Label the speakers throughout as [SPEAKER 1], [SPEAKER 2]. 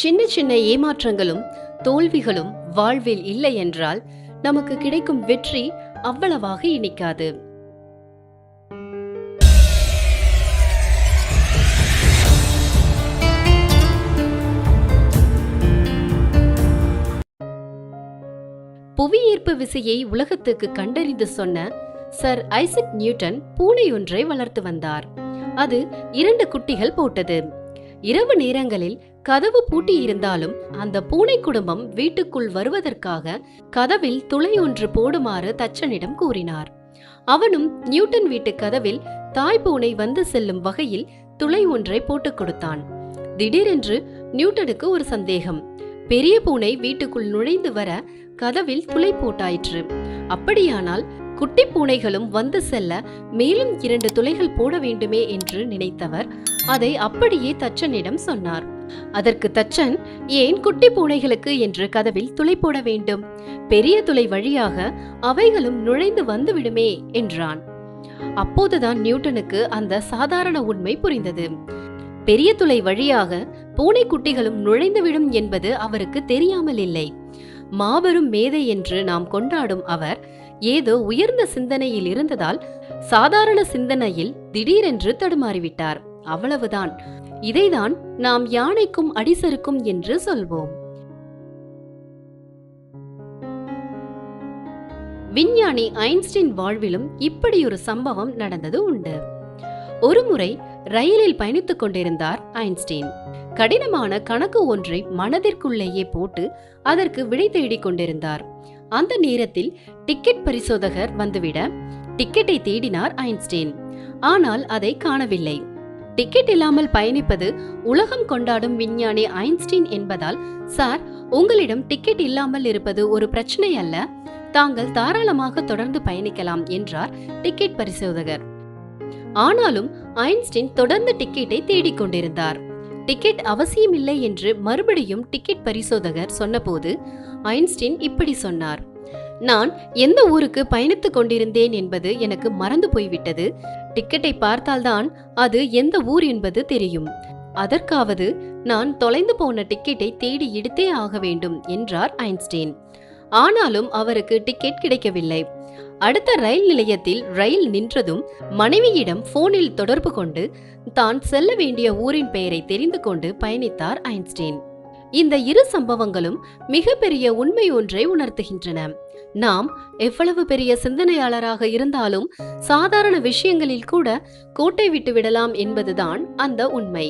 [SPEAKER 1] சின்ன சின்ன ஏமாற்றங்களும் தோல்விகளும் வாழ்வில் இல்லை என்றால் நமக்கு கிடைக்கும் வெற்றி அவ்வளவாக இனிக்காது. புவியீர்ப்பு விசையை உலகத்துக்கு கண்டறிந்து சொன்ன சர் ஐசக் நியூட்டன் பூனை ஒன்றை வளர்த்து வந்தார். அது 2 குட்டிகள் போட்டது. இரவு நேரங்களில் கதவு பூட்டி இருந்தாலும் அந்த பூனை குடும்பம் வீட்டுக்குள் வருவதற்காக கதவில் துளை ஒன்று போடுமாறு தச்சனிடம் கூறினார். அவனும் நியூட்டன் வீட்டு கதவில் தாய் பூனை வந்து செல்லும் வகையில் துளை ஒன்றை போட்டுக் கொடுத்தான். திடீரென்று நியூட்டனுக்கு ஒரு சந்தேகம். பெரிய பூனை வீட்டுக்குள் நுழைந்து வர கதவில் துளை போட்டாயிற்று. அப்படியானால் குட்டி பூனைகளும் வந்து செல்ல மேலும் 2 துளைகள் போட வேண்டுமே என்று நினைத்தவர் அதை அப்படியே தச்சனிடம் சொன்னார். அதற்கு தச்சன், ஏன் குட்டி பூனைகளுக்கு என்று கதவில் துளை போட வேண்டும்? பெரிய துளை வழியாக அவைகளும் நுழைந்து வந்து விடுமே என்றான். அப்போதுதான் நியூட்டனுக்கு அந்த சாதாரண உண்மை புரிந்தது. பெரிய துளை வழியாக பூனை குட்டிகளும் நுழைந்துவிடும் என்பது அவருக்கு தெரியாமல் இல்லை. மாபெரும் மேதை என்று நாம் கொண்டாடும் அவர் ஏதோ உயர்ந்த சிந்தனையில் இருந்ததால் சாதாரண சிந்தனையில் திடீரென்று தடுமாறிவிட்டார். அவ்வளவுதான். இதைதான் நாம் யானைக்கும் அடிசருக்கும் என்று சொல்வோம். விஞ்ஞானி ஐன்ஸ்டீன் வாழ்விலும் இப்படி ஒரு சம்பவம் நடந்தது உண்டு. ஒருமுறை ரயிலில் பயணித்துக் கொண்டிருந்தார் ஐன்ஸ்டீன். கடினமான கணக்கு ஒன்றை மனதிற்குள்ளேயே போட்டு அதற்கு விடை தேடிக் கொண்டிருந்தார். அந்த நேரத்தில் டிக்கெட் பரிசோதகர் வந்துவிட டிக்கெட்டை தேடினார் ஐன்ஸ்டீன். ஆனால் அதை காணவில்லை. டிக்கெட் இல்லாமல் பயணிப்பது உலகம் கொண்டாடும் விஞ்ஞானி ஐன்ஸ்டீன் என்பதால், சார், உங்களிடம் டிக்கெட் இல்லாமல் இருப்பது ஒரு பிரச்சனை அல்ல, தாங்கள் தாராளமாக தொடர்ந்து பயணிக்கலாம் என்றார் டிக்கெட் பரிசோதகர். ஆனாலும் ஐன்ஸ்டீன் தொடர்ந்து டிக்கெட்டை தேடிக்கொண்டிருந்தார். டிக்கெட் அவசியமில்லை என்று மறுபடியும் டிக்கெட் பரிசோதகர் சொன்னபோது ஐன்ஸ்டீன் இப்படி சொன்னார், நான் எந்த ஊருக்கு பயணித்துக் கொண்டிருந்தேன் என்பது எனக்கு மறந்து போய்விட்டது. டிக்கெட்டை பார்த்தால்தான் அது எந்த ஊர் என்பது தெரியும். அதற்காவது நான் தொலைந்து போன டிக்கெட்டை தேடி எடுத்தே ஆக வேண்டும் என்றார் ஐன்ஸ்டீன். ஆனாலும் அவருக்கு டிக்கெட் கிடைக்கவில்லை. அடுத்த ரயில் நிலையத்தில் ரயில் நின்றதும் மனைவியிடம் போனில் தொடர்பு கொண்டு தான் செல்ல வேண்டிய ஊரின் பெயரை தெரிந்து கொண்டு பயணித்தார் ஐன்ஸ்டீன். இந்த 2 சம்பவங்களும் மிகப்பெரிய உண்மை ஒன்றை உணர்த்துகின்றன. நாம் எவ்வளவு பெரிய சிந்தனையாளராக இருந்தாலும் சாதாரண விஷயங்களில் கூட கோட்டை விட்டு விடலாம் என்பதுதான் அந்த உண்மை.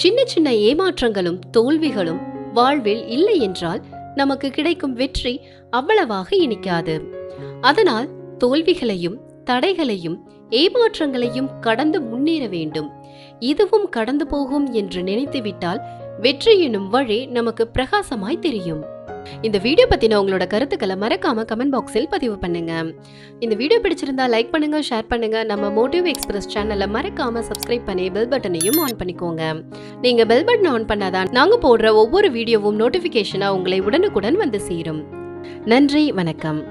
[SPEAKER 1] சின்ன சின்ன ஏமாற்றங்களும் தோல்விகளும் வாழ்வில் இல்லை என்றால் நமக்கு கிடைக்கும் வெற்றி அவ்வளவாக இனிக்காது. அதனால் தோல்விகளையும் தடைகளையும் ஏமாற்றங்களையும் கடந்து முன்னேற வேண்டும். இதுவும் கடந்து போகும் என்று நினைத்துவிட்டால் வெற்றி எனும் வழி நமக்கு பிரகாசமாய் தெரியும். இந்த வீடியோ பத்தின உங்களோட கருத்துக்களை மறக்காம கமெண்ட் பாக்ஸில் பதிவு பண்ணுங்க. இந்த வீடியோ பிடிச்சிருந்தா லைக் பண்ணுங்க, ஷேர் பண்ணுங்க. நம்ம மோட்டிவ் எக்ஸ்பிரஸ் சேனலை மறக்காம சப்ஸ்கிரைப் பண்ணி பெல் பட்டனையும் ஆன் பண்ணிக்கோங்க. நீங்க பெல் பட்டன் ஆன் பண்ணாதான் நாங்க போடுற ஒவ்வொரு வீடியோவும் நோட்டிபிகேஷனா உங்களை உடனுக்குடன் வந்து சேரும். நன்றி, வணக்கம்.